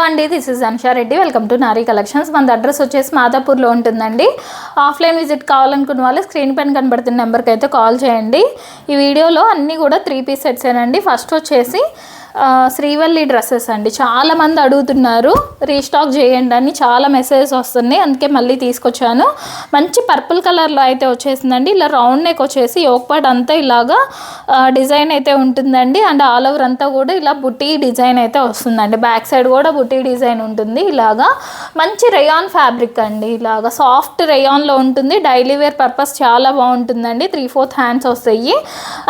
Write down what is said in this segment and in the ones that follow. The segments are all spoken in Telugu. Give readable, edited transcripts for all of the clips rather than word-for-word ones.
అండి, this is Ansha Reddy. Welcome to Nari collections. మన అడ్రస్ వచ్చేసి మాదాపూర్లో ఉంటుందండి. ఆఫ్లైన్ విజిట్ కావాలనుకున్న వాళ్ళు స్క్రీన్ పైన కనబడుతున్న నెంబర్కి అయితే కాల్ చేయండి. ఈ వీడియోలో అన్నీ కూడా 3 పీస్ సెట్సేనండి. ఫస్ట్ వచ్చేసి శ్రీవల్లి డ్రెస్సెస్ అండి. చాలామంది అడుగుతున్నారు రీస్టాక్ చేయండి అని, చాలా మెసేజెస్ వస్తున్నాయి, అందుకే మళ్ళీ తీసుకొచ్చాను. మంచి పర్పుల్ కలర్లో అయితే వచ్చేసిందండి. ఇలా రౌండ్ నెక్ వచ్చేసి యోక్ పార్ట్ అంతా ఇలాగా డిజైన్ అయితే ఉంటుందండి. అండ్ ఆల్ ఓవర్ అంతా కూడా ఇలా బుటీ డిజైన్ అయితే వస్తుందండి. బ్యాక్ సైడ్ కూడా బుటీ డిజైన్ ఉంటుంది. ఇలాగా మంచి రేయాన్ ఫ్యాబ్రిక్ అండి. ఇలాగా సాఫ్ట్ రేయాన్లో ఉంటుంది. డైలీ వేర్ పర్పస్ చాలా బాగుంటుందండి. 3/4 హ్యాండ్స్ వస్తాయి.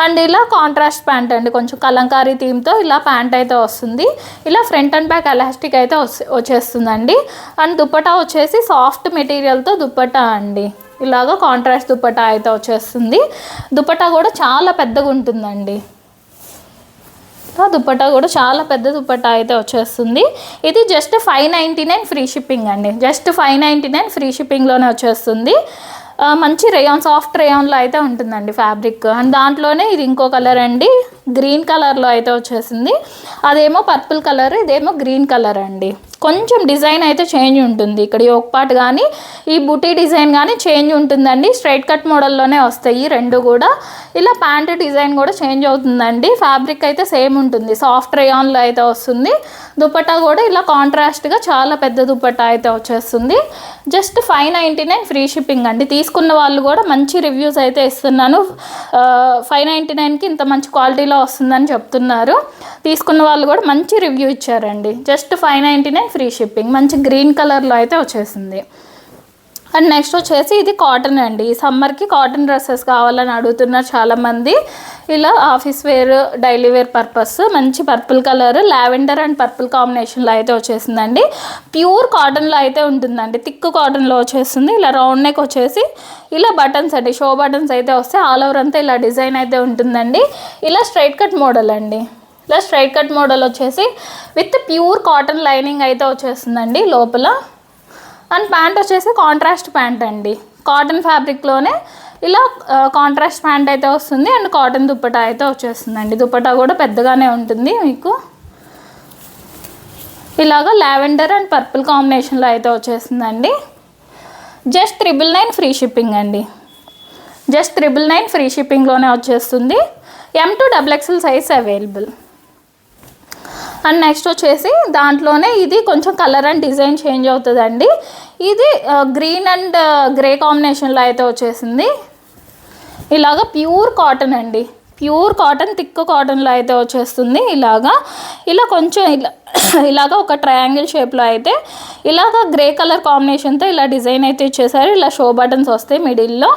అండ్ ఇలా కాంట్రాస్ట్ ప్యాంట్ అండి, కొంచెం కలంకారీ థీమ్తో ఇలా ప్యాంట్ అయితే వస్తుంది. ఇలా ఫ్రంట్ అండ్ బ్యాక్ ఎలాస్టిక్ అయితే వచ్చేస్తుందండి. అండ్ దుపట్టా వచ్చేసి సాఫ్ట్ మెటీరియల్తో దుపట్టా అండి. ఇలాగ కాంట్రాస్ట్ దుపట్టా అయితే వచ్చేస్తుంది. దుపట్టా కూడా చాలా పెద్దగా ఉంటుందండి. దుపట్టా కూడా చాలా పెద్ద దుపట్టా అయితే వచ్చేస్తుంది. ఇది జస్ట్ 599 ఫ్రీ షిప్పింగ్ అండి. జస్ట్ 599 ఫ్రీ షిప్పింగ్లోనే వచ్చేస్తుంది. మంచి రేయాన్, సాఫ్ట్ రేయాన్లో అయితే ఉంటుందండి ఫ్యాబ్రిక్. అండ్ దాంట్లోనే ఇది ఇంకో కలర్ అండి, గ్రీన్ కలర్లో అయితే వచ్చేసింది. అదేమో పర్పుల్ కలర్, ఇదేమో గ్రీన్ కలర్ అండి. కొంచెం డిజైన్ అయితే చేంజ్ ఉంటుంది. ఇక్కడ యోక్ పార్ట్ కానీ ఈ బుటీ డిజైన్ కానీ చేంజ్ ఉంటుందండి. స్ట్రైట్ కట్ మోడల్లోనే వస్తాయి రెండు కూడా. ఇలా ప్యాంట్ డిజైన్ కూడా చేంజ్ అవుతుందండి. ఫ్యాబ్రిక్ అయితే సేమ్ ఉంటుంది, సాఫ్ట్ రేయాన్లో అయితే వస్తుంది. దుపట్టా కూడా ఇలా కాంట్రాస్ట్గా చాలా పెద్ద దుపట్టా అయితే వచ్చేస్తుంది. జస్ట్ 599 ఫ్రీ షిప్పింగ్ అండి. తీసుకున్న వాళ్ళు కూడా మంచి రివ్యూస్ అయితే ఇస్తున్నాను. 599కి ఇంత మంచి క్వాలిటీలో వస్తుందని చెప్తున్నారు. తీసుకున్న వాళ్ళు కూడా మంచి రివ్యూ ఇచ్చారండి. Just 599 free shipping. మంచి గ్రీన్ కలర్లో అయితే వచ్చేసింది. అండ్ నెక్స్ట్ వచ్చేసి ఇది కాటన్ అండి. సమ్మర్కి కాటన్ డ్రెస్సెస్ కావాలని అడుగుతున్నారు చాలామంది. ఇలా office wear, daily wear purpose మంచి purple colour, lavender and purple కాంబినేషన్లో అయితే వచ్చేసిందండి. ప్యూర్ కాటన్లో అయితే ఉంటుందండి, థిక్ కాటన్లో వచ్చేస్తుంది. ఇలా రౌండ్ నెక్ వచ్చేసి ఇలా బటన్స్ అండి, షో బటన్స్ అయితే వస్తే ఆల్ ఓవర్ అంతా ఇలా డిజైన్ అయితే ఉంటుందండి. ఇలా స్ట్రైట్ కట్ మోడల్ అండి. ఇలా స్ట్రైట్ కట్ మోడల్ వచ్చేసి విత్ ప్యూర్ కాటన్ లైనింగ్ అయితే వచ్చేస్తుందండి లోపల. అండ్ ప్యాంట్ వచ్చేసి కాంట్రాస్ట్ ప్యాంట్ అండి. కాటన్ ఫ్యాబ్రిక్లోనే ఇలా కాంట్రాస్ట్ ప్యాంట్ అయితే వస్తుంది. అండ్ కాటన్ దుపట్టా అయితే వచ్చేస్తుందండి. దుపట్టా కూడా పెద్దగానే ఉంటుంది మీకు. ఇలాగా లావెండర్ అండ్ పర్పుల్ కాంబినేషన్లో అయితే వచ్చేస్తుందండి. జస్ట్ 999 ఫ్రీ షిప్పింగ్ అండి. జస్ట్ 999 ఫ్రీ షిప్పింగ్లోనే వచ్చేస్తుంది. M to XXL size available. And next వచ్చేసి దాంట్లోనే ఇది కొంచెం కలర్ అండ్ డిజైన్ చేంజ్ అవుతుందండి. ఇది గ్రీన్ అండ్ గ్రే కాంబినేషన్లో అయితే వచ్చేసింది. ఇలాగ ప్యూర్ కాటన్ అండి, ప్యూర్ కాటన్, థిక్ కాటన్లో అయితే వచ్చేస్తుంది. ఇలా కొంచెం ఇలాగ ఒక ట్రయాంగిల్ షేప్లో అయితే ఇలాగ గ్రే కలర్ కాంబినేషన్తో ఇలా డిజైన్ అయితే ఇచ్చేసారు. ఇలా షో బటన్స్ వస్తాయి మిడిల్లో.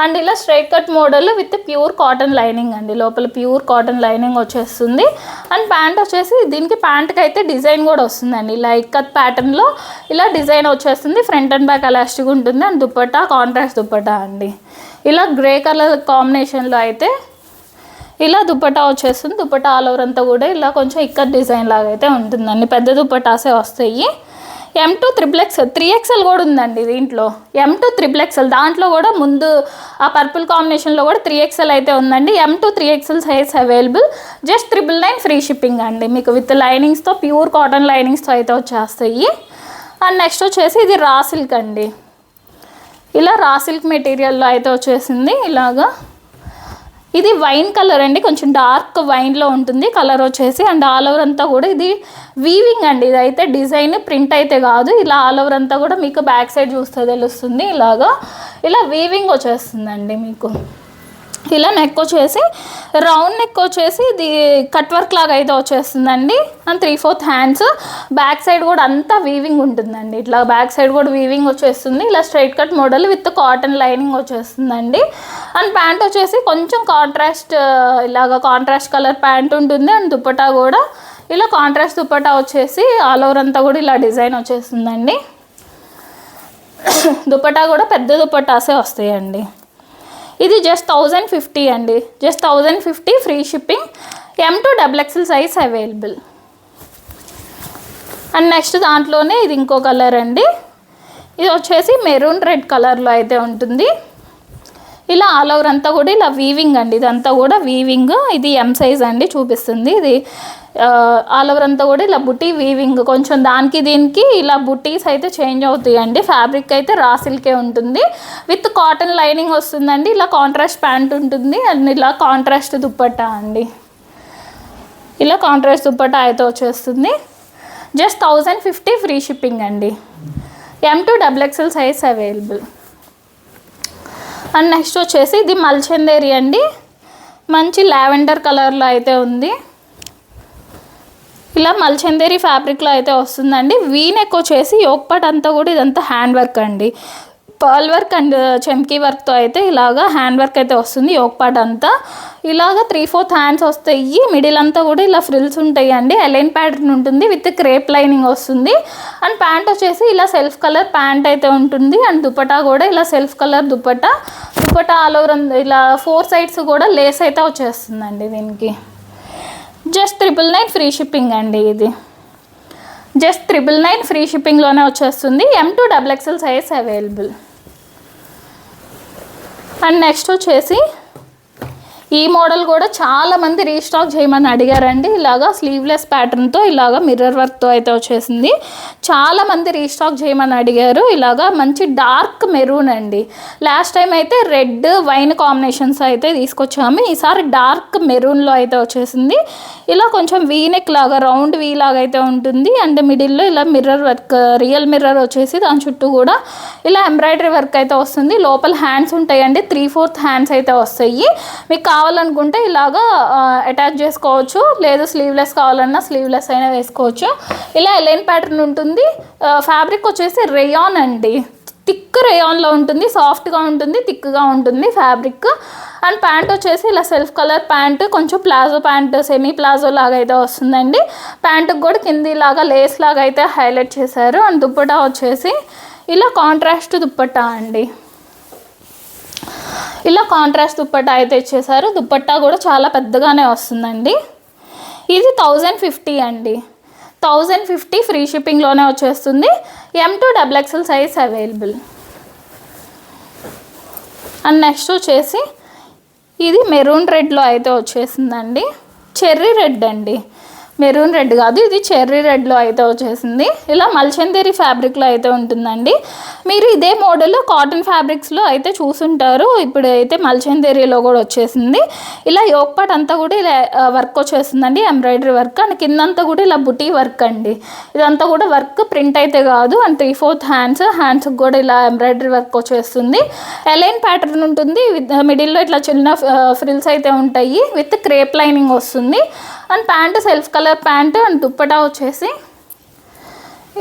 అండ్ ఇలా straight cut model with pure cotton lining అండి. లోపల ప్యూర్ కాటన్ లైనింగ్ వచ్చేస్తుంది. అండ్ ప్యాంట్ వచ్చేసి దీనికి ప్యాంట్కి అయితే డిజైన్ కూడా వస్తుందండి. ఇలా ఇక్కత్ ప్యాటర్న్లో ఇలా డిజైన్ వచ్చేస్తుంది. ఫ్రంట్ అండ్ బ్యాక్ ఎలాస్టిక్ ఉంటుంది. అండ్ దుపట్టా కాంట్రాస్ట్ దుపట్టా అండి. ఇలా గ్రే కలర్ కాంబినేషన్లో అయితే ఇలా దుపట్టా వచ్చేస్తుంది. దుపట్టా ఆల్ ఓవర్ అంతా కూడా ఇలా కొంచెం ఇక్కత్ డిజైన్ లాగా అయితే ఉంటుందండి. పెద్ద దుపట్టాసే వస్తాయి. M to XXL, 3XL కూడా ఉందండి దీంట్లో. M to XXL దాంట్లో కూడా ముందు ఆ పర్పుల్ కాంబినేషన్లో కూడా 3XL అయితే ఉందండి. M to 3XL size available. Just 999 free shipping అండి. మీకు విత్ లైనింగ్స్తో, ప్యూర్ కాటన్ లైనింగ్స్తో అయితే వచ్చేస్తాయి. అండ్ నెక్స్ట్ వచ్చేసి ఇది రా సిల్క్ అండి. ఇలా రా సిల్క్ మెటీరియల్లో అయితే వచ్చేసింది. ఇలాగా ఇది వైన్ కలర్ అండి, కొంచెం డార్క్ వైన్లో ఉంటుంది కలర్ వచ్చేసి. అండ్ ఆల్ ఓవర్ అంతా కూడా ఇది వీవింగ్ అండి. ఇది అయితే డిజైన్ ప్రింట్ అయితే కాదు. ఇలా ఆల్ ఓవర్ అంతా కూడా మీకు బ్యాక్ సైడ్ చూస్తే తెలుస్తుంది. ఇలా వీవింగ్ వచ్చేస్తుందండి మీకు. ఇలా నెక్ వచ్చేసి రౌండ్ నెక్ వచ్చేసి ఇది కట్ వర్క్ లాగా అయితే వచ్చేస్తుందండి. And 3/4 hands. బ్యాక్ సైడ్ కూడా అంతా వీవింగ్ ఉంటుందండి. ఇట్లా బ్యాక్ సైడ్ కూడా వీవింగ్ వచ్చేస్తుంది. ఇలా straight cut model with cotton lining వచ్చేస్తుందండి. అండ్ ప్యాంట్ వచ్చేసి కొంచెం కాంట్రాస్ట్, ఇలాగ కాంట్రాస్ట్ కలర్ ప్యాంట్ ఉంటుంది. అండ్ దుపట్టా కూడా ఇలా కాంట్రాస్ట్ దుపట్టా వచ్చేసి ఆల్ ఓవర్ అంతా కూడా ఇలా డిజైన్ వచ్చేస్తుందండి. దుపట్టా కూడా పెద్ద దుపట్టాసే వస్తాయండి. ఇది జస్ట్ 1050 అండి. Just 1050 free shipping. M to XXL size available. And next దాంట్లోనే ఇది ఇంకో కలర్ అండి. ఇది వచ్చేసి మెరూన్ రెడ్ కలర్లో అయితే ఉంటుంది. ఇలా ఆల్ ఓవర్ అంతా కూడా ఇలా వీవింగ్ అండి, ఇదంతా కూడా వీవింగ్. ఇది ఎం సైజ్ అండి చూపిస్తుంది. ఇది ఆల్ ఓవర్ అంతా కూడా ఇలా బుటీ వీవింగ్. కొంచెం దానికి దీనికి ఇలా బుటీస్ అయితే చేంజ్ అవుతాయండి. ఫ్యాబ్రిక్ అయితే రా సిల్కే ఉంటుంది, విత్ కాటన్ లైనింగ్ వస్తుందండి. ఇలా కాంట్రాస్ట్ ప్యాంట్ ఉంటుంది అండ్ ఇలా కాంట్రాస్ట్ దుప్పట్టా అండి. ఇలా కాంట్రాస్ట్ దుప్పట్టా అయితే వచ్చేస్తుంది. జస్ట్ 1050 ఫ్రీ షిప్పింగ్ అండి. M2XXL size available. And next వచ్చేసి ఇది మల్చందేరి అండి, మంచి లావెండర్ కలర్లో అయితే ఉంది. ఇలా మల్చందేరి ఫ్యాబ్రిక్లో అయితే వస్తుందండి. వీ నెక్ వచ్చేసి యోక్ పార్ట్ అంతా కూడా ఇదంతా హ్యాండ్ వర్క్ అండి, పర్ల్ వర్క్ అండ్ చెమ్కీ వర్క్తో అయితే ఇలాగా హ్యాండ్ వర్క్ అయితే వస్తుంది. యోక్ పార్ట్ అంతా ఇలాగ 3/4 హ్యాండ్స్ వస్తాయి. మిడిల్ అంతా కూడా ఇలా ఫ్రిల్స్ ఉంటాయి అండి. ఎలైన్ ప్యాటర్న్ ఉంటుంది విత్ క్రేప్ లైనింగ్ వస్తుంది. అండ్ ప్యాంట్ వచ్చేసి ఇలా సెల్ఫ్ కలర్ ప్యాంట్ అయితే ఉంటుంది. అండ్ దుపట్టా కూడా ఇలా self colour dupatta all over ఇలా 4 సైడ్స్ కూడా లేస్ అయితే వచ్చేస్తుందండి. దీనికి జస్ట్ 999 ఫ్రీ షిప్పింగ్ అండి. ఇది జస్ట్ 999 ఫ్రీ షిప్పింగ్లోనే వచ్చేస్తుంది. M2XXL size available. And next వచ్చేసి ఈ మోడల్ కూడా చాలామంది రీస్టాక్ చేయమని అడిగారండి. ఇలాగా స్లీవ్లెస్ ప్యాటర్న్తో ఇలాగా మిర్రర్ వర్క్తో అయితే వచ్చేసింది. చాలామంది రీస్టాక్ చేయమని అడిగారు. ఇలాగా మంచి డార్క్ మెరూన్ అండి. లాస్ట్ టైం అయితే రెడ్ వైన్ కాంబినేషన్స్ అయితే తీసుకొచ్చాము. ఈసారి డార్క్ మెరూన్లో అయితే వచ్చేసింది. ఇలా కొంచెం వీనెక్ లాగా రౌండ్ వీ లాగా అయితే ఉంటుంది. అండ్ మిడిల్లో ఇలా మిర్రర్ వర్క్, రియల్ మిర్రర్ వచ్చేసి దాని చుట్టూ కూడా ఇలా ఎంబ్రాయిడరీ వర్క్ అయితే వస్తుంది. లోపల హ్యాండ్స్ ఉంటాయండి, 3/4 హ్యాండ్స్ అయితే వస్తాయి. మీకు కావాలనుకుంటే ఇలాగా అటాచ్ చేసుకోవచ్చు, లేదు స్లీవ్లెస్ కావాలన్నా స్లీవ్లెస్ అయినా వేసుకోవచ్చు. ఇలా ఎలైన్ ప్యాటర్న్ ఉంటుంది. ఫ్యాబ్రిక్ వచ్చేసి రేయాన్ అండి, థిక్ రేయాన్లో ఉంటుంది. సాఫ్ట్గా ఉంటుంది, థిక్గా ఉంటుంది ఫ్యాబ్రిక్. అండ్ ప్యాంట్ వచ్చేసి ఇలా సెల్ఫ్ కలర్ ప్యాంట్, కొంచెం ప్లాజో ప్యాంట్, సెమీ ప్లాజో లాగా అయితే వస్తుందండి. ప్యాంటుకి కూడా కింది లాగా లేస్ లాగా అయితే హైలైట్ చేశారు. అండ్ దుప్పటా వచ్చేసి ఇలా కాంట్రాస్ట్ దుప్పటా అండి. ఇలా కాంట్రాస్ట్ దుప్పట్టా అయితే ఇచ్చేసారు. దుప్పట్టా కూడా చాలా పెద్దగానే వస్తుందండి. ఇది 1050 అండి. 1050 ఫ్రీ షిప్పింగ్లోనే వచ్చేస్తుంది. M2XXL size available. And next వచ్చేసి ఇది మెరూన్ రెడ్లో అయితే వచ్చేసిందండి. చెర్రీ రెడ్ అండి, మెరూన్ రెడ్ కాదు, ఇది చెర్రీ రెడ్లో అయితే వచ్చేసింది. ఇలా మల్చందేరి ఫ్యాబ్రిక్లో అయితే ఉంటుందండి. మీరు ఇదే మోడల్ కాటన్ ఫ్యాబ్రిక్స్లో అయితే చూసుంటారు. ఇప్పుడు అయితే మల్చందేరిలో కూడా వచ్చేసింది. ఇలా యోక్ పార్ట్ అంతా కూడా ఇలా వర్క్ వచ్చేస్తుందండి, ఎంబ్రాయిడరీ వర్క్. అండ్ కిందంతా కూడా ఇలా బుటీ వర్క్ అండి. ఇదంతా కూడా వర్క్ ప్రింట్ అయితే కాదు. అండ్ 3/4 హ్యాండ్స్కి కూడా ఇలా ఎంబ్రాయిడరీ వర్క్ వచ్చేస్తుంది. ఎలైన్ ప్యాటర్న్ ఉంటుంది, మిడిల్లో ఇట్లా చిన్న ఫ్రిల్స్ అయితే ఉంటాయి, విత్ క్రేప్ లైనింగ్ వస్తుంది. And pant self colour pant. And dupatta వచ్చేసి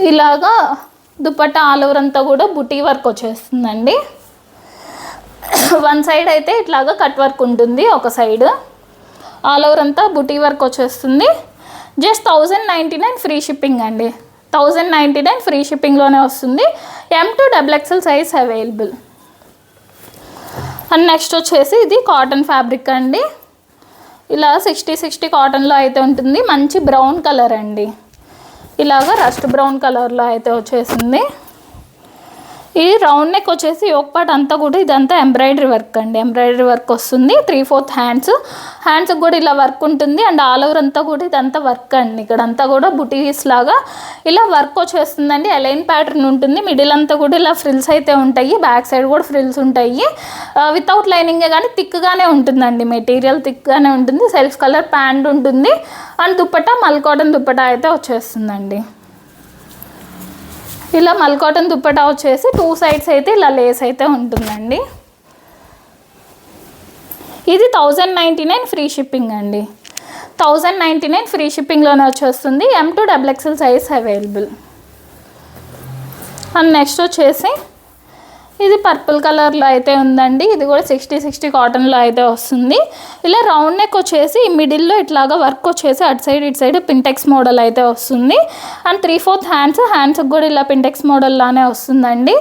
ఇలాగా దుప్పటా ఆల్ ఓవర్ అంతా కూడా బుటీ వర్క్ వచ్చేస్తుందండి. వన్ సైడ్ అయితే ఇట్లాగా కట్ వర్క్ ఉంటుంది, ఒక సైడ్ ఆల్ ఓవర్ అంతా బుటీ వర్క్ వచ్చేస్తుంది. జస్ట్ 1099 ఫ్రీ షిప్పింగ్ అండి. 1099 ఫ్రీ షిప్పింగ్లోనే వస్తుంది. M2XXL size available. And next వచ్చేసి ఇది కాటన్ ఫ్యాబ్రిక్ అండి. ఇలా 60 కాటన్లో అయితే ఉంటుంది. మంచి బ్రౌన్ కలర్ అండి, ఇలాగ రస్ట్ బ్రౌన్ కలర్లో అయితే వచ్చేసింది. ఇది రౌండ్ నెక్ వచ్చేసి యోక్ పార్ట్ అంతా కూడా ఇదంతా ఎంబ్రాయిడరీ వర్క్ అండి, ఎంబ్రాయిడరీ వర్క్ వస్తుంది. 3/4 హ్యాండ్స్కి కూడా ఇలా వర్క్ ఉంటుంది. అండ్ ఆల్ ఓవర్ అంతా కూడా ఇదంతా వర్క్ అండి. ఇక్కడంతా కూడా బుటీస్ లాగా ఇలా వర్క్ వచ్చేస్తుందండి. ఎలైన్ ప్యాటర్న్ ఉంటుంది. మిడిల్ అంతా కూడా ఇలా ఫ్రిల్స్ అయితే ఉంటాయి, బ్యాక్ సైడ్ కూడా ఫ్రిల్స్ ఉంటాయి. వితౌట్ లైనింగే కానీ థిక్గానే ఉంటుందండి, మెటీరియల్ థిక్గానే ఉంటుంది. సెల్ఫ్ కలర్ ప్యాంట్ ఉంటుంది. అండ్ దుప్పట్టా మల్ కాటన్ దుప్పట్టా అయితే వచ్చేస్తుందండి. ఇలా మల్ కాటన్ దుప్పటా వచ్చేసి 2 సైడ్స్ అయితే ఇలా లేస్ అయితే ఉంటుందండి. ఇది 1099 ఫ్రీ షిప్పింగ్ అండి. 1099 ఫ్రీ షిప్పింగ్లోనే వచ్చేస్తుంది. M2XXL size available. And next వచ్చేసి ఇది పర్పుల్ కలర్లో అయితే ఉందండి. ఇది కూడా 60 కాటన్లో అయితే వస్తుంది. ఇలా రౌండ్ నెక్ వచ్చేసి మిడిల్లో ఇట్లాగా వర్క్ వచ్చేసి అటు సైడ్ ఇటు సైడ్ పింటెక్స్ మోడల్ అయితే వస్తుంది. అండ్ 3/4 హ్యాండ్స్కి కూడా ఇలా పింటెక్స్ మోడల్ లానే వస్తుందండి.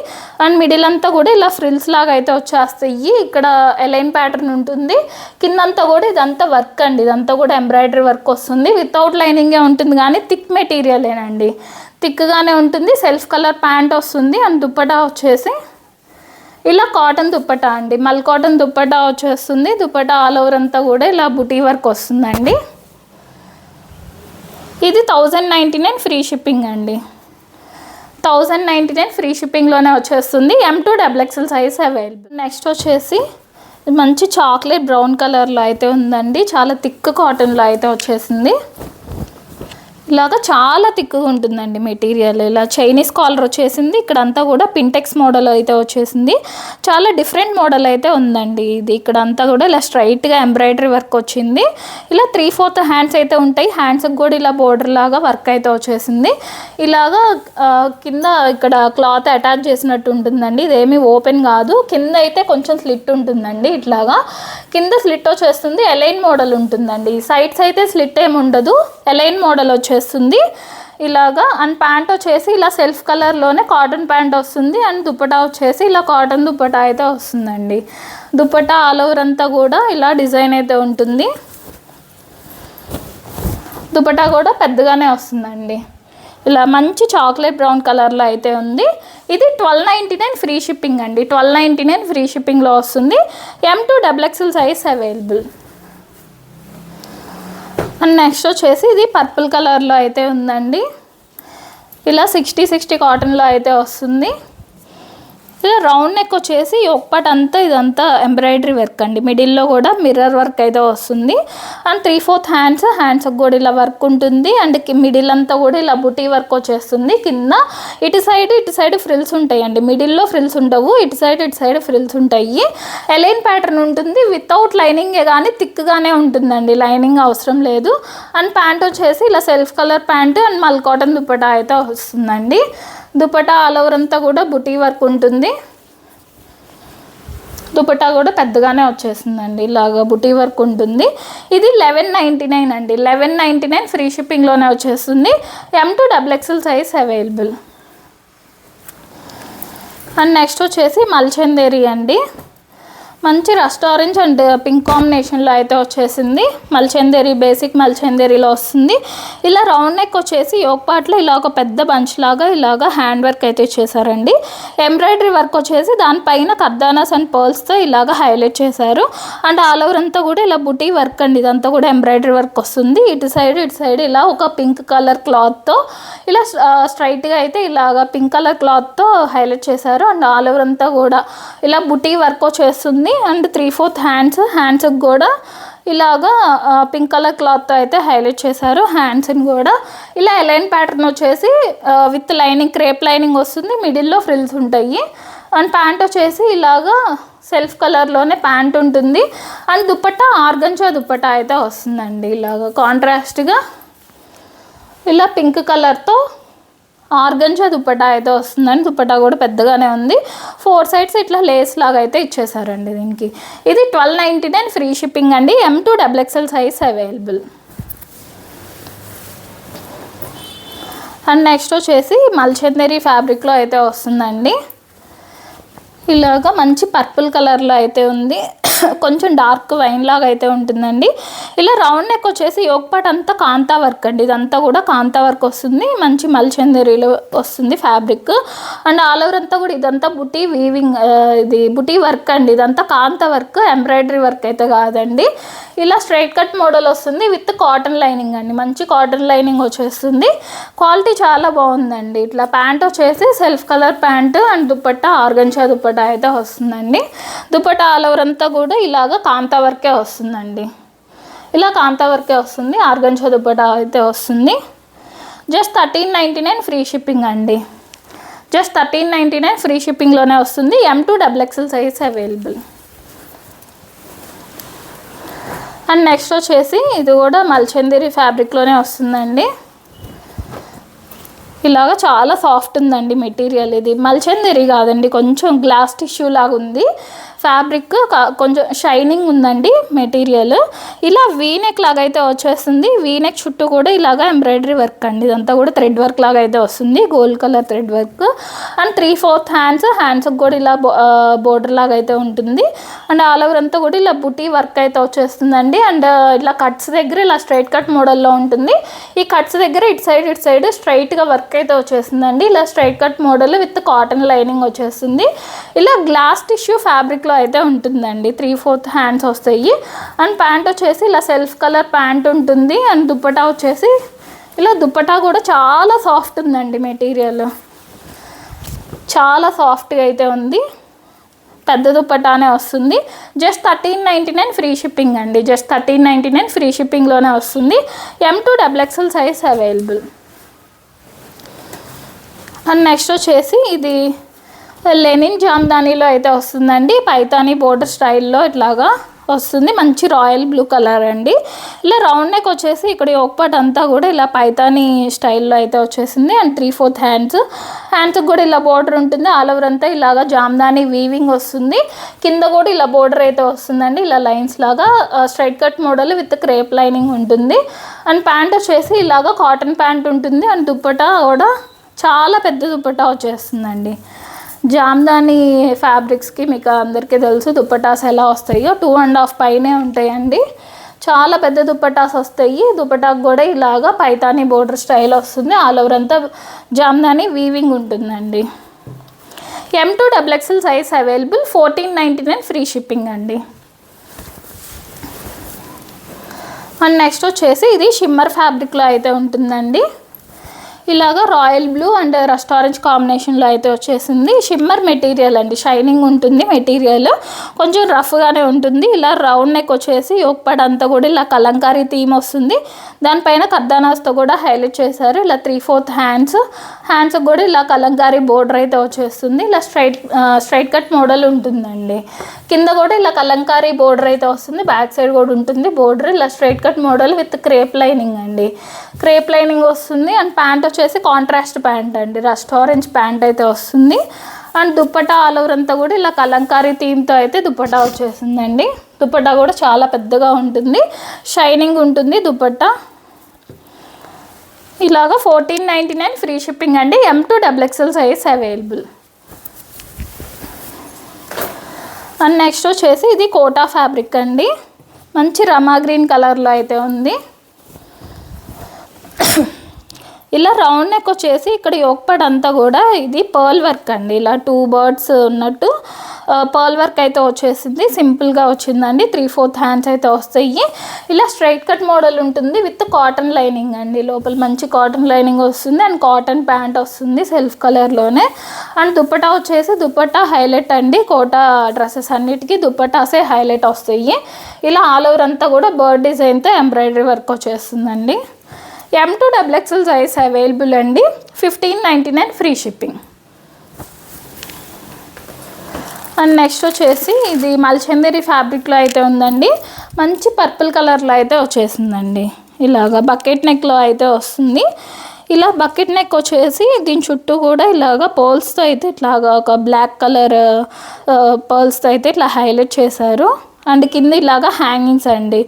అండ్ మిడిల్ అంతా కూడా ఇలా ఫ్రిల్స్ లాగా అయితే వచ్చేస్తాయి. ఇక్కడ ఎలైన్ ప్యాటర్న్ ఉంటుంది. కిందంతా కూడా ఇదంతా వర్క్ అండి, ఇదంతా కూడా ఎంబ్రాయిడరీ వర్క్ వస్తుంది. వితౌట్ లైనింగే ఉంటుంది కానీ థిక్ మెటీరియలేనండి, థిక్గానే ఉంటుంది. సెల్ఫ్ కలర్ ప్యాంట్ వస్తుంది. అండ్ దుప్పటా వచ్చేసి ఇలా కాటన్ దుప్పటా అండి, మల్ కాటన్ దుప్పటా వచ్చేస్తుంది. దుప్పటా ఆల్ ఓవర్ అంతా కూడా ఇలా బుటీ వర్క్ వస్తుందండి. ఇది 1099 ఫ్రీ షిప్పింగ్ అండి. 1099 ఫ్రీ షిప్పింగ్లోనే వచ్చేస్తుంది. M2XXL size available. నెక్స్ట్ వచ్చేసి మంచి చాక్లెట్ బ్రౌన్ కలర్లో అయితే ఉందండి. చాలా థిక్ కాటన్లో అయితే వచ్చేసింది. ఇలాగా చాలా థిక్గా ఉంటుందండి మెటీరియల్. ఇలా చైనీస్ కాలర్ వచ్చేసింది. ఇక్కడంతా కూడా పింటెక్స్ మోడల్ అయితే వచ్చేసింది. చాలా డిఫరెంట్ మోడల్ అయితే ఉందండి ఇది. ఇక్కడంతా కూడా ఇలా స్ట్రైట్గా ఎంబ్రాయిడరీ వర్క్ వచ్చింది. ఇలా 3/4 హ్యాండ్స్ అయితే ఉంటాయి. హ్యాండ్స్కి కూడా ఇలా బోర్డర్ లాగా వర్క్ అయితే వచ్చేసింది. ఇలాగా కింద ఇక్కడ క్లాత్ అటాచ్ చేసినట్టు ఉంటుందండి. ఇదేమీ ఓపెన్ కాదు. కింద అయితే కొంచెం స్లిట్ ఉంటుందండి. ఇట్లాగా కింద స్లిట్ వచ్చేస్తుంది. ఎలైన్ మోడల్ ఉంటుందండి. సైడ్స్ అయితే స్లిట్ ఏమి ఉండదు. ఎలైన్ మోడల్ వచ్చేస్తుంది ఇలాగా. అండ్ ప్యాంట్ వచ్చేసి ఇలా సెల్ఫ్ కలర్లోనే కాటన్ ప్యాంట్ వస్తుంది. అండ్ దుప్పటా వచ్చేసి ఇలా కాటన్ దుప్పటా అయితే వస్తుందండి. దుప్పటా ఆల్ ఓవర్ అంతా కూడా ఇలా డిజైన్ అయితే ఉంటుంది. దుప్పటా కూడా పెద్దగానే వస్తుందండి. ఇలా మంచి చాక్లెట్ బ్రౌన్ కలర్లో అయితే ఉంది. ఇది 1299 ఫ్రీ షిప్పింగ్ అండి. 1299 ఫ్రీ షిప్పింగ్లో వస్తుంది. M2XXL size available. And next వచ్చేసి ఇది పర్పుల్ కలర్లో అయితే ఉందండి. ఇలా 60 కాటన్లో అయితే వస్తుంది. ఇలా రౌండ్ నెక్ వచ్చేసి ఒక్కటి అంతా ఇదంతా ఎంబ్రాయిడరీ వర్క్ అండి. మిడిల్లో కూడా మిర్రర్ వర్క్ అయితే వస్తుంది. అండ్ 3/4 హ్యాండ్స్కి కూడా ఇలా వర్క్ ఉంటుంది. అండ్ మిడిల్ అంతా కూడా ఇలా బుటీ వర్క్ వచ్చేస్తుంది. కింద ఇటు సైడ్ ఫ్రిల్స్ ఉంటాయండి. మిడిల్లో ఫ్రిల్స్ ఉండవు. ఇటు సైడ్ ఫ్రిల్స్ ఉంటాయి. ఎలైన్ ప్యాటర్న్ ఉంటుంది. వితౌట్ లైనింగే కానీ థిక్గానే ఉంటుందండి. లైనింగ్ అవసరం లేదు. అండ్ ప్యాంట్ వచ్చేసి ఇలా సెల్ఫ్ కలర్ ప్యాంట్ అండ్ మల్ కాటన్ దుప్పటా అయితే వస్తుందండి. దుపట్టా ఆల్ ఓవర్ అంతా కూడా బుటీ వర్క్ ఉంటుంది. దుపట్టా కూడా పెద్దగానే వచ్చేసిందండి. ఇలాగా బుటీ వర్క్ ఉంటుంది. ఇది 1199 అండి. 1199 ఫ్రీ షిప్పింగ్లోనే వచ్చేస్తుంది. M2XXL size available. And next వచ్చేసి మల్చందేరి అండి. మంచి రస్ట్ ఆరెంజ్ అండ్ పింక్ కాంబినేషన్లో అయితే వచ్చేసింది. మల్చందేరి బేసిక్ మల్చందేరిలో వస్తుంది. ఇలా రౌండ్ నెక్ వచ్చేసి యోక్ పార్ట్లో ఇలా ఒక పెద్ద బంచ్ లాగా ఇలాగా హ్యాండ్ వర్క్ అయితే చేశారండి. ఎంబ్రాయిడరీ వర్క్ వచ్చేసి దానిపైన కర్దానాస్ అండ్ పర్ల్స్తో ఇలాగా హైలైట్ చేశారు. అండ్ ఆల్ ఓవర్ అంతా కూడా ఇలా బుటీ వర్క్ అండి. ఇదంతా కూడా ఎంబ్రాయిడరీ వర్క్ వస్తుంది. ఇటు సైడ్ ఇలా ఒక పింక్ కలర్ క్లాత్తో ఇలా స్ట్రైట్గా అయితే ఇలాగా పింక్ కలర్ క్లాత్తో హైలైట్ చేశారు. అండ్ ఆల్ ఓవర్ అంతా కూడా ఇలా బుటీ వర్క్ వచ్చేస్తుంది. అండ్ 3/4 హ్యాండ్స్కి కూడా ఇలాగా పింక్ కలర్ క్లాత్తో అయితే హైలైట్ చేశారు. హ్యాండ్స్ని కూడా ఇలా ఎలైన్ ప్యాటర్న్ వచ్చేసి విత్ లైనింగ్ క్రేప్ లైనింగ్ వస్తుంది. మిడిల్లో ఫ్రిల్స్ ఉంటాయి. అండ్ ప్యాంట్ వచ్చేసి ఇలాగా సెల్ఫ్ కలర్లోనే ప్యాంట్ ఉంటుంది. అండ్ దుపట్టా ఆర్గంజా దుపట్టా అయితే వస్తుందండి. ఇలాగా కాంట్రాస్ట్గా ఇలా పింక్ కలర్తో ఆర్గంజా దుపట్టా అయితే వస్తుందండి. దుపట్టా కూడా పెద్దగానే ఉంది. 4 సైడ్స్ ఇట్లా లేస్ లాగా అయితే ఇచ్చేసారండి దీనికి. ఇది 1299 ఫ్రీ షిప్పింగ్ అండి. M2XXL size available. And next వచ్చేసి మల్చందేరి ఫ్యాబ్రిక్లో అయితే వస్తుందండి. ఇలాగా మంచి పర్పుల్ కలర్లో అయితే ఉంది. కొంచెం డార్క్ వైన్ లాగా అయితే ఉంటుందండి. ఇలా రౌండ్ నెక్ వచ్చేసి యోక్ పార్ట్ అంతా కాంతా వర్క్ అండి. ఇదంతా కూడా కాంతా వర్క్ వస్తుంది. మంచి మల్చందేరిలో వస్తుంది ఫ్యాబ్రిక్. అండ్ ఆల్ ఓవర్ అంతా కూడా ఇదంతా బుటీ వీవింగ్, ఇది బుటీ వర్క్ అండి. ఇదంతా కాంతా వర్క్, ఎంబ్రాయిడరీ వర్క్ అయితే కాదండి. ఇలా స్ట్రైట్ కట్ మోడల్ వస్తుంది విత్ కాటన్ లైనింగ్ అండి. మంచి కాటన్ లైనింగ్ వచ్చేస్తుంది. క్వాలిటీ చాలా బాగుందండి. ఇట్లా ప్యాంట్ వచ్చేసి self colour pant and dupatta organza dupatta అయితే వస్తుందండి. దుపట్టా ఆల్ ఓవర్ అంతా కూడా ఇలాగా కాంతా వర్కే వస్తుందండి. ఇలా కాంతా వర్కే వస్తుంది. ఆర్గంజా దుపట్టా అయితే వస్తుంది. జస్ట్ 1399 ఫ్రీ షిప్పింగ్ అండి. జస్ట్ 1399 ఫ్రీ షిప్పింగ్లోనే వస్తుంది. M2XXL size available. And next వచ్చేసి ఇది కూడా మల్చందేరి ఫ్యాబ్రిక్లోనే వస్తుందండి. ఇలాగ చాలా సాఫ్ట్ ఉందండి మెటీరియల్. ఇది మల్చందేరి కాదండి, కొంచెం గ్లాస్ టిష్యూ లాగా ఉంది. ఫ్యాబ్రిక్ కొంచెం షైనింగ్ ఉందండి మెటీరియల్. ఇలా వీనెక్ లాగా అయితే వచ్చేస్తుంది. వీనెక్ చుట్టూ కూడా ఇలాగా ఎంబ్రాయిడరీ వర్క్ అండి. ఇదంతా కూడా థ్రెడ్ వర్క్ లాగా అయితే వస్తుంది, gold colour thread work. And 3/4 హ్యాండ్స్కి కూడా ఇలా బోర్డర్ లాగా అయితే ఉంటుంది. అండ్ ఆల్ ఓవర్ అంతా కూడా ఇలా బుటీ వర్క్ అయితే వచ్చేస్తుందండి. అండ్ ఇలా కట్స్ దగ్గర ఇలా స్ట్రైట్ కట్ మోడల్లో ఉంటుంది. ఈ కట్స్ దగ్గర ఇటు సైడ్ స్ట్రైట్గా వర్క్ అయితే వచ్చేస్తుందండి. ఇలా straight cut model with cotton lining వచ్చేస్తుంది. ఇలా గ్లాస్ టిష్యూ ఫ్యాబ్రిక్లో అయితే ఉంటుందండి. 3/4 హ్యాండ్స్ వస్తాయి. అండ్ ప్యాంట్ వచ్చేసి ఇలా సెల్ఫ్ కలర్ ప్యాంట్ ఉంటుంది. అండ్ దుప్పటా వచ్చేసి ఇలా దుప్పటా కూడా చాలా సాఫ్ట్ ఉందండి, మెటీరియల్ చాలా సాఫ్ట్గా అయితే ఉంది. పెద్ద దుప్పటానే వస్తుంది. జస్ట్ 1399 ఫ్రీ షిప్పింగ్ అండి. జస్ట్ 1399 ఫ్రీ షిప్పింగ్లోనే వస్తుంది. M2XXL size available. And next వచ్చేసి ఇది లెనిన్ జామ్దానీలో అయితే వస్తుందండి. పైతానీ బోర్డర్ స్టైల్లో ఇట్లాగా వస్తుంది. మంచి రాయల్ బ్లూ కలర్ అండి. ఇలా రౌండ్ నెక్ వచ్చేసి ఇక్కడ ఒకపాటు అంతా కూడా ఇలా పైతానీ స్టైల్లో అయితే వచ్చేసింది. అండ్ 3/4 హ్యాండ్స్కి కూడా ఇలా బోర్డర్ ఉంటుంది. ఆల్ ఓవర్ అంతా ఇలాగా జామ్దానీ వీవింగ్ వస్తుంది. కింద కూడా ఇలా బోర్డర్ అయితే వస్తుందండి. ఇలా లైన్స్ లాగా straight cut model with crepe lining ఉంటుంది. అండ్ ప్యాంట్ వచ్చేసి ఇలాగా కాటన్ ప్యాంట్ ఉంటుంది. అండ్ దుప్పటా కూడా చాలా పెద్ద దుప్పటా వచ్చేస్తుందండి. జామ్దానీ ఫ్యాబ్రిక్స్కి మీకు అందరికీ తెలుసు దుప్పటాస్ ఎలా వస్తాయో, 2.5 పైనే ఉంటాయండి. చాలా పెద్ద దుప్పటాస్ వస్తాయి. దుప్పటాకు కూడా ఇలాగా పైతానీ బోర్డర్ స్టైల్ వస్తుంది. ఆల్ ఓవర్ అంతా జామ్దానీ వీవింగ్ ఉంటుందండి. M2XXL size available. 1499 free shipping అండి. అండ్ నెక్స్ట్ వచ్చేసి ఇది షిమ్మర్ ఫ్యాబ్రిక్లో అయితే ఉంటుందండి. ఇలాగా royal blue and rust orange కాంబినేషన్లో అయితే వచ్చేసింది. షిమ్మర్ మెటీరియల్ అండి, షైనింగ్ ఉంటుంది మెటీరియల్. కొంచెం రఫ్గానే ఉంటుంది. ఇలా రౌండ్ నెక్ వచ్చేసి ఒకపాడు అంతా కూడా ఇలా కలంకారీ థీమ్ వస్తుంది. దానిపైన కర్దానాస్తో కూడా హైలైట్ చేశారు. ఇలా 3/4 హ్యాండ్స్కి కూడా ఇలా కలంకారీ బోర్డర్ అయితే వచ్చేస్తుంది. ఇలా స్ట్రైట్ కట్ మోడల్ ఉంటుందండి. కింద కూడా ఇలా కలంకారీ బోర్డర్ అయితే వస్తుంది. బ్యాక్ సైడ్ కూడా ఉంటుంది బోర్డర్. ఇలా straight cut model with crepe lining అండి. క్రేప్ లైనింగ్ వస్తుంది. అండ్ ప్యాంట్ వచ్చేసి కాంట్రాస్ట్ ప్యాంట్ అండి, రస్ట్ ఆరెంజ్ ప్యాంట్ అయితే వస్తుంది. అండ్ దుప్పటా ఆల్ ఓవర్ అంతా కూడా ఇలా కలంకారీ థీమ్తో అయితే దుప్పటా వచ్చేసిందండి. దుప్పటా కూడా చాలా పెద్దగా ఉంటుంది, షైనింగ్ ఉంటుంది దుప్పటా. ఇలాగా 1499 ఫ్రీ షిప్పింగ్ అండి. M2XXL size available. And next వచ్చేసి ఇది కోటా ఫ్యాబ్రిక్ అండి. మంచి రమా గ్రీన్ కలర్లో అయితే ఉంది. ఇలా రౌండ్ నెక్ వచ్చేసి ఇక్కడ యోక్పాడ్ అంతా కూడా ఇది పర్ల్ వర్క్ అండి. ఇలా 2 బర్డ్స్ ఉన్నట్టు పర్ల్ వర్క్ అయితే వచ్చేసింది. సింపుల్గా వచ్చిందండి. 3/4 హ్యాండ్స్ అయితే వస్తాయి. ఇలా స్ట్రైట్ కట్ మోడల్ ఉంటుంది విత్ కాటన్ లైనింగ్ అండి. లోపల మంచి కాటన్ లైనింగ్ వస్తుంది. అండ్ కాటన్ ప్యాంట్ వస్తుంది సెల్ఫ్ కలర్లోనే. అండ్ దుప్పటా వచ్చేసి దుప్పటా హైలైట్ అండి. కోటా డ్రెస్సెస్ అన్నిటికీ దుప్పటాసే హైలైట్ వస్తాయి. ఇలా ఆల్ ఓవర్ అంతా కూడా బర్డ్ డిజైన్తో ఎంబ్రాయిడరీ వర్క్ వచ్చేస్తుందండి. M2XXL సైజ్ అవైలబుల్ అండి. 1599 ఫ్రీ షిప్పింగ్. అండ్ నెక్స్ట్ వచ్చేసి ఇది మల్చందేరి ఫ్యాబ్రిక్లో అయితే ఉందండి. మంచి పర్పుల్ కలర్లో అయితే వచ్చేసిందండి. ఇలాగా బకెట్ నెక్లో అయితే వస్తుంది. ఇలా బకెట్ నెక్ వచ్చేసి దీని చుట్టూ కూడా ఇలాగా పర్ల్స్తో అయితే ఇట్లాగా ఒక బ్లాక్ కలర్ పర్ల్స్తో అయితే ఇట్లా హైలైట్ చేశారు. అండ్ కింద ఇలాగా హ్యాంగింగ్స్ అండి.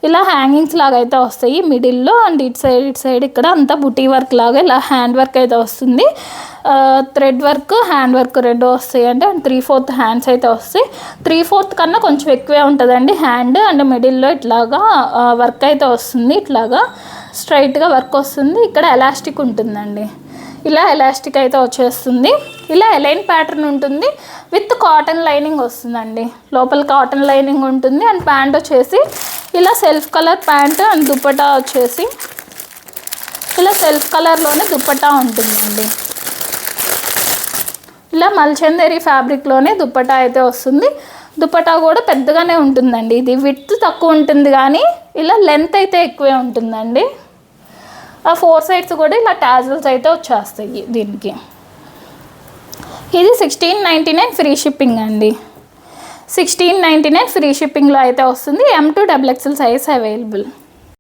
ఇలా హ్యాంగింగ్స్ లాగా అయితే వస్తాయి మిడిల్లో. అండ్ ఇటు సైడ్ ఇక్కడ అంతా బుటీ వర్క్ లాగా ఇలా హ్యాండ్ వర్క్ అయితే వస్తుంది. థ్రెడ్ వర్క్, హ్యాండ్ వర్క్ రెండు వస్తాయి అండి. అండ్ 3/4 హ్యాండ్స్ అయితే వస్తాయి. 3/4 కన్నా కొంచెం ఎక్కువే ఉంటుందండి హ్యాండ్. అండ్ మిడిల్లో ఇట్లాగా వర్క్ అయితే వస్తుంది. ఇట్లాగా స్ట్రైట్గా వర్క్ వస్తుంది. ఇక్కడ ఎలాస్టిక్ ఉంటుందండి. ఇలా ఎలాస్టిక్ అయితే వచ్చేస్తుంది. ఇలా ఎలైన్ ప్యాటర్న్ ఉంటుంది విత్ కాటన్ లైనింగ్ వస్తుందండి. లోపల కాటన్ లైనింగ్ ఉంటుంది. అండ్ ప్యాంట్ వచ్చేసి ఇలా self colour pant. And dupatta వచ్చేసి ఇలా సెల్ఫ్ కలర్లోనే దుప్పటా ఉంటుందండి. ఇలా మల్చందేరి ఫ్యాబ్రిక్లోనే దుప్పటా అయితే వస్తుంది. దుప్పటా కూడా పెద్దగానే ఉంటుందండి. ఇది విడ్త్ తక్కువ ఉంటుంది కానీ ఇలా లెంత్ అయితే ఎక్కువే ఉంటుందండి. ఆ 4 సైడ్స్ కూడా ఇలా టాజల్స్ అయితే వచ్చేస్తాయి దీనికి. ఇది 1699 ఫ్రీ షిప్పింగ్ అండి. 1699 ఫ్రీ షిప్పింగ్లో అయితే వస్తుంది. M2XXL size available.